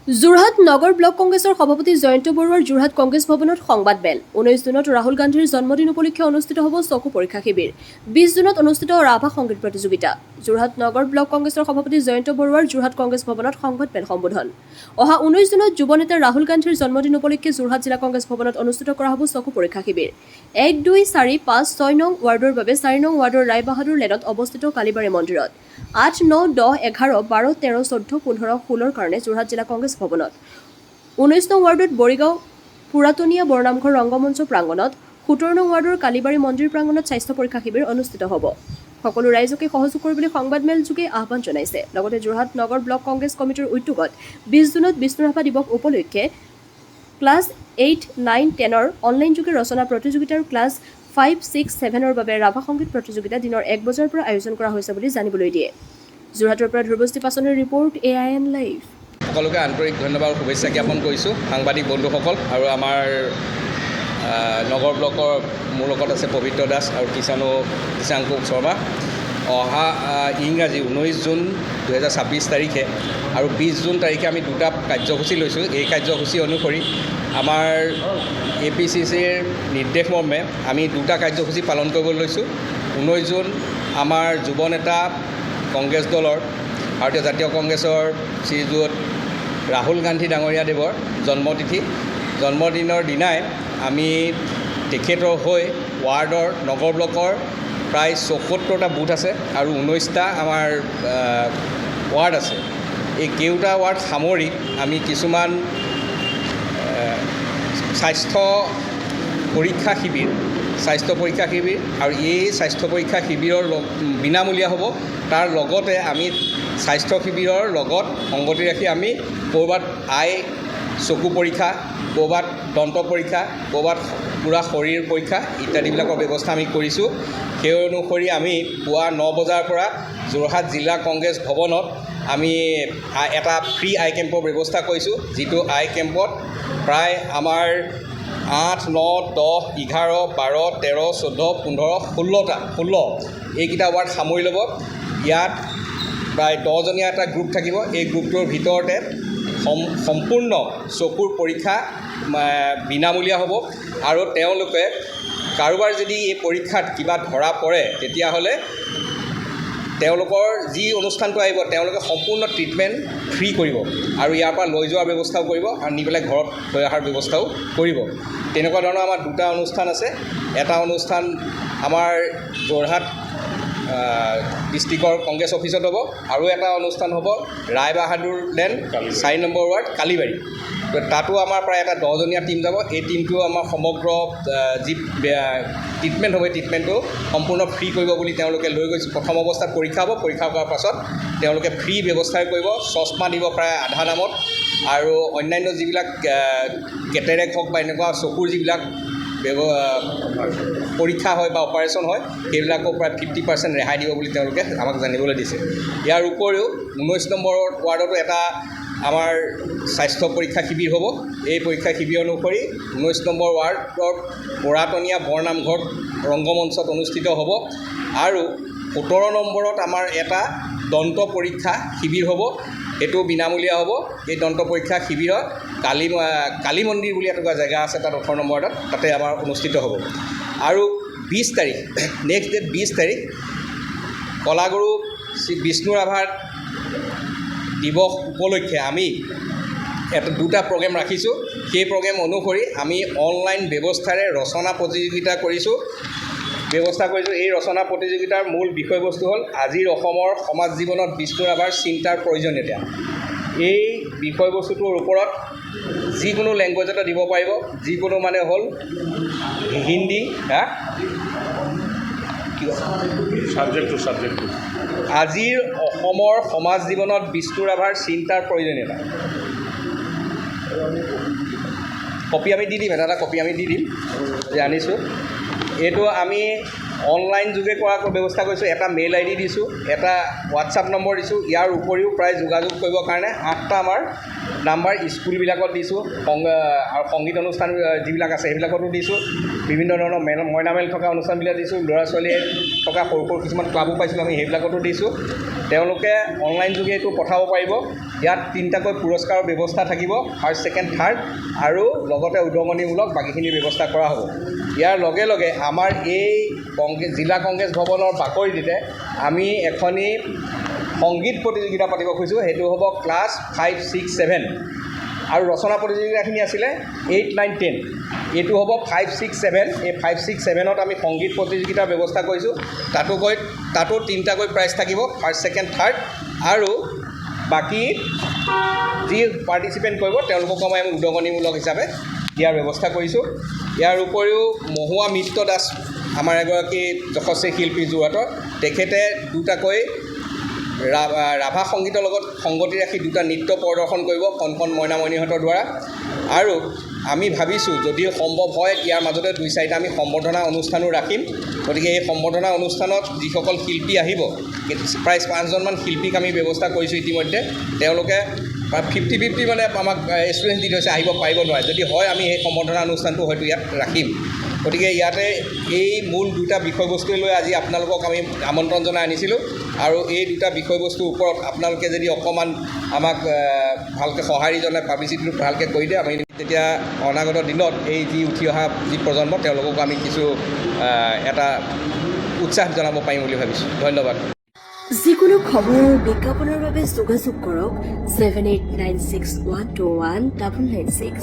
যোৰহাট নগৰ block কংগ্ৰেছৰ সভাপতি জয়ন্ত বৰুৱাৰ যোৰহাট কংগ্ৰেছ ভৱনত সংবাদ মেল। 19 জুনত ৰাহুল গান্ধীৰ জন্মদিন উপলক্ষে অনুষ্ঠিত হ'ব চকু পৰীক্ষা শিবিৰ। 20 জুনত অনুষ্ঠিত ৰাভা সংগীত প্ৰতিযোগিতা। যোৰহাট নগৰ ব্লক কংগ্ৰেছৰ সভাপতি জয়ন্ত বৰুৱাৰ যোৰহাট কংগ্ৰেছ ভৱনত সংবাদ মেল সম্বোধন। অহা 19 জুনত যুৱ নেতা ৰাহুল গান্ধীৰ জন্মদিন উপলক্ষে যোৰহাট জিলা কংগ্ৰেছ ভৱনত অনুষ্ঠিত কৰা হ'ব চকু পৰীক্ষা শিবিৰ। 1, 2, 4, 5, 6 নং ৱাৰ্ডৰ বাবে 4 নং ৱাৰ্ডৰ ৰায়বাহাদুৰ লেনত অৱস্থিত কালীবাৰী মন্দিৰত, 8, 9, 10, 11, 12, 13, 14, 15, 16ৰ কাৰণে যোৰহাট জিলা কংগ্ৰেছ ভৱনত, 19 নং ৱাৰ্ডত বৰিগাঁও পুৰাতনীয়া বৰনামঘৰ ৰংগমঞ্চ প্ৰাংগণত, 17 নং ৱাৰ্ডৰ কালীবাৰী মন্দিৰ প্ৰাংগণত স্বাস্থ্য পৰীক্ষা শিবিৰ অনুষ্ঠিত হ'ব। সকলো ৰাইজকে সহযোগ কৰিবলৈ সংবাদমেল যোগে আহ্বান জনাইছে। লগতে যোৰহাট নগৰ ব্লক কংগ্ৰেছ কমিটিৰ উদ্যোগত 20 জুনত বিষ্ণুৰাভা দিৱস উপলক্ষে ক্লাছ 8, 9, 10ৰ অনলাইন যোগে ৰচনা প্ৰতিযোগিতা আৰু ক্লাছ 5, 6, 7ৰ বাবে ৰাভা সংগীত প্ৰতিযোগিতা দিনৰ 1 বজাৰ পৰা আয়োজন কৰা হৈছে বুলি জানিবলৈ দিয়ে। যোৰহাটৰ পৰা ধ্ৰুৱস্তি পাচনিৰ ৰিপৰ্ট AIN লাইভ। সকলোকে আন্তৰিক ধন্যবাদ আৰু শুভেচ্ছা জ্ঞাপন কৰিছোঁ সাংবাদিক বন্ধুসকল আৰু আমাৰ নগৰ ব্লকৰ মোৰ লগত আছে পবিত্ৰ দাস আৰু কিষাংকু শৰ্মা। অহা ইংৰাজী 19 জুন 2026 তাৰিখে আৰু 20 জুন তাৰিখে আমি দুটা কাৰ্যসূচী লৈছোঁ। এই কাৰ্যসূচী অনুসৰি আমাৰ APCCৰ নিৰ্দেশ মৰ্মে আমি দুটা কাৰ্যসূচী পালন কৰিবলৈ লৈছোঁ। 19 জুন আমাৰ যুৱ নেতা কংগ্ৰেছ দলৰ ভাৰতীয় জাতীয় কংগ্ৰেছৰ শ্ৰীযুত ৰাহুল গান্ধী ডাঙৰীয়া দেৱৰ জন্মতিথি। জন্মদিনৰ দিনাই আমি তেখেতৰ হৈ ৱাৰ্ডৰ নগৰ ব্লকৰ প্ৰায় 74টা বুথ আছে আৰু 19টা আমাৰ ৱাৰ্ড আছে। এই কেইটা ৱাৰ্ড সামৰি আমি কিছুমান স্বাস্থ্য পৰীক্ষা শিবিৰ আৰু এই স্বাস্থ্য পৰীক্ষা শিবিৰৰ বিনামূলীয়া হ'ব। তাৰ লগতে আমি স্বাস্থ্য শিবিৰৰ লগত সংগতি ৰাখি আমি ক'ৰবাত চকু পৰীক্ষা, ক'ৰবাত দন্ত পৰীক্ষা, ক'ৰবাত পূৰা শৰীৰ পৰীক্ষা ইত্যাদিবিলাকৰ ব্যৱস্থা আমি কৰিছোঁ। সেই অনুসৰি আমি পুৱা 9 বজাৰ পৰা যোৰহাট জিলা কংগ্ৰেছ ভৱনত আমি এটা ফ্ৰী আই কেম্পৰ ব্যৱস্থা কৰিছোঁ, যিটো আই কেম্পত প্ৰায় আমাৰ 8, 9, 10, 11, 12, 13, 14, 15, 16 এইকেইটা ৱাৰ্ড সামৰি ল'ব। ইয়াত প্ৰায় 10জনীয়া এটা গ্ৰুপ থাকিব। এই গ্ৰুপটোৰ ভিতৰতে সম্পূৰ্ণ চকুৰ পৰীক্ষা বিনামূলীয়া হ'ব আৰু তেওঁলোকে কাৰোবাৰ যদি এই পৰীক্ষাত কিবা ধৰা পৰে তেতিয়াহ'লে তেওঁলোকৰ যি অনুষ্ঠানটো আহিব তেওঁলোকে সম্পূৰ্ণ ট্ৰিটমেণ্ট ফ্ৰী কৰিব আৰু ইয়াৰ পৰা লৈ যোৱাৰ ব্যৱস্থাও কৰিব আৰু নি পেলাই ঘৰত থৈ অহাৰ ব্যৱস্থাও কৰিব। তেনেকুৱা ধৰণৰ আমাৰ দুটা অনুষ্ঠান আছে। এটা অনুষ্ঠান আমাৰ যোৰহাট ডিষ্ট্ৰিক্টৰ কংগ্ৰেছ অফিচত হ'ব আৰু এটা অনুষ্ঠান হ'ব ৰায়বাহাদুৰ লেন 4 নম্বৰ ৱাৰ্ড কালীবাৰী। তাতো আমাৰ প্ৰায় এটা 10জনীয়া টীম যাব। এই টীমটো আমাৰ সমগ্ৰ যি ট্ৰিটমেণ্ট হ'ব, এই ট্ৰিটমেণ্টটো সম্পূৰ্ণ ফ্ৰী কৰিব বুলি তেওঁলোকে লৈ গৈছে। প্ৰথম অৱস্থাত পৰীক্ষা হ'ব, পৰীক্ষা কৰাৰ পাছত তেওঁলোকে ফ্ৰী ব্যৱস্থাই কৰিব। চশমা দিব প্ৰায় আধা দামত আৰু অন্যান্য যিবিলাক কেটেৰেক্ট হওক বা এনেকুৱা চকুৰ যিবিলাক পৰীক্ষা হয় বা অপাৰেশ্যন হয় সেইবিলাকো প্ৰায় 50% ৰেহাই দিব বুলি তেওঁলোকে আমাক জানিবলৈ দিছে। ইয়াৰ উপৰিও 19 নম্বৰ ৱাৰ্ডতো এটা আমাৰ স্বাস্থ্য পৰীক্ষা শিবিৰ হ'ব। এই পৰীক্ষা শিবিৰ অনুসৰি 19 নম্বৰ ৱাৰ্ডৰ পুৰাতনীয়া বৰনামঘৰ ৰংগমঞ্চত অনুষ্ঠিত হ'ব আৰু 17 নম্বৰত আমাৰ এটা দন্ত পৰীক্ষা শিবিৰ হ'ব। এইটো বিনামূলীয়া হ'ব। এই দন্ত পৰীক্ষা শিবিৰত কালী মন্দিৰ বুলি এটা জেগা আছে, তাত 18 নম্বৰ ৱাৰ্ডত, তাতে আমাৰ অনুষ্ঠিত হ'ব। আৰু 20 তাৰিখ নেক্সট ডেট 20 তাৰিখ কলাগুৰু শ্ৰী বিষ্ণুৰাভাৰ দিৱস উপলক্ষে আমি দুটা প্ৰগ্ৰেম ৰাখিছোঁ। সেই প্ৰগ্ৰেম অনুসৰি আমি অনলাইন ব্যৱস্থাৰে ৰচনা প্ৰতিযোগিতা ব্যৱস্থা কৰিছোঁ। এই ৰচনা প্ৰতিযোগিতাৰ মূল বিষয়বস্তু হ'ল আজিৰ অসমৰ সমাজ জীৱনত বিষ্ণুৰাভাৰ চিন্তাৰ প্ৰয়োজনীয়তা। এই বিষয়বস্তুটোৰ ওপৰত যিকোনো লেংগুৱেজতে দিব পাৰিব, যিকোনো মানে হ'ল হিন্দী ছাবজেক্টটো আজিৰ অসমৰ সমাজ জীৱনত বিষ্ণুৰাভাৰ চিন্তাৰ প্ৰয়োজনীয়তা। কপি আমি দি দিম, এটা কপি আমি দি দিম যে আনিছোঁ। এইটো আমি অনলাইন যোগে কৰাৰ ব্যৱস্থা কৰিছোঁ। এটা মেইল ID দিছোঁ, এটা হোৱাটছআপ নম্বৰ দিছোঁ। ইয়াৰ উপৰিও প্ৰায় যোগাযোগ কৰিবৰ কাৰণে 8টা আমাৰ নাম্বাৰ স্কুলবিলাকত দিছোঁ আৰু সংগীত অনুষ্ঠান যিবিলাক আছে সেইবিলাকতো দিছোঁ। বিভিন্ন ধৰণৰ মইনামেল থকা অনুষ্ঠানবিলাক দিছোঁ। ল'ৰা ছোৱালীয়ে থকা সৰু সৰু কিছুমান ক্লাবো পাইছিলোঁ, আমি সেইবিলাকতো দিছোঁ। তেওঁলোকে অনলাইন যোগে এইটো পঠাব পাৰিব। ইয়াত 3টাকৈ পুৰস্কাৰৰ ব্যৱস্থা থাকিব, ফাৰ্ষ্ট, ছেকেণ্ড, থাৰ্ড, আৰু লগতে উদগনিমূলক বাকীখিনিৰ ব্যৱস্থা কৰা হ'ব। ইয়াৰ লগে লগে আমাৰ এই জিলা কংগ্ৰেছ ভৱনৰ বাকৰিতে আমি এখনি সংগীত প্ৰতিযোগিতা পাতিব খুজিছোঁ। সেইটো হ'ব ক্লাছ 5, 6, 7, আৰু ৰচনা প্ৰতিযোগিতাখিনি আছিলে 8, 9, 10। এইটো হ'ব 5, 6, 7। এই 5, 6, 7ত আমি সংগীত প্ৰতিযোগিতাৰ ব্যৱস্থা কৰিছোঁ। তাতো 3টাকৈ প্ৰাইজ থাকিব, ফাৰ্ষ্ট, ছেকেণ্ড, থাৰ্ড, আৰু বাকী যি পাৰ্টিচিপেণ্ট কৰিব তেওঁলোককো আমি উদগনিমূলক হিচাপে দিয়াৰ ব্যৱস্থা কৰিছোঁ। ইয়াৰ উপৰিও মহুৱা মিত্ৰ দাস আমাৰ এগৰাকী যশস্বী শিল্পী যোৰহাটৰ, তেখেতে 2টাকৈ ৰাভা সংগীতৰ লগত সংগতি ৰাখি 2টা নৃত্য প্ৰদৰ্শন কৰিব কণকণ মইনামণিহঁতৰ দ্বাৰা। আৰু আমি ভাবিছোঁ যদি সম্ভৱ হয় ইয়াৰ মাজতে 2-4টা আমি সম্বৰ্ধনা অনুষ্ঠানো ৰাখিম। গতিকে এই সম্বৰ্ধনা অনুষ্ঠানত যিসকল শিল্পী আহিব, প্ৰায় 5জনমান শিল্পীক আমি ব্যৱস্থা কৰিছোঁ ইতিমধ্যে। তেওঁলোকে 50-50 মানে আমাক এক্সপিৰিয়েঞ্চ দি থৈছে, আহিব পাৰিব নোৱাৰে। যদি হয় আমি সেই সম্বৰ্ধনা অনুষ্ঠানটো হয়তো ইয়াত ৰাখিম। গতিকে ইয়াতে এই মূল 2টা বিষয়বস্তুৱে লৈ আজি আপোনালোকক আমি আমন্ত্ৰণ জনাই আনিছিলোঁ। আৰু এই 2টা বিষয়বস্তুৰ ওপৰত আপোনালোকে যদি অকণমান আমাক ভালকৈ সঁহাৰি জনাই পাব্লিচিটিটো ভালকৈ কৰি দিয়ে, আমি তেতিয়া অনাগত দিনত এই যি উঠি অহা যি প্ৰজন্ম তেওঁলোককো আমি কিছু এটা উৎসাহ জনাব পাৰিম বুলি ভাবিছোঁ। ধন্যবাদ। যিকোনো খবৰ আৰু বিজ্ঞাপনৰ বাবে যোগাযোগ কৰক 7896121996।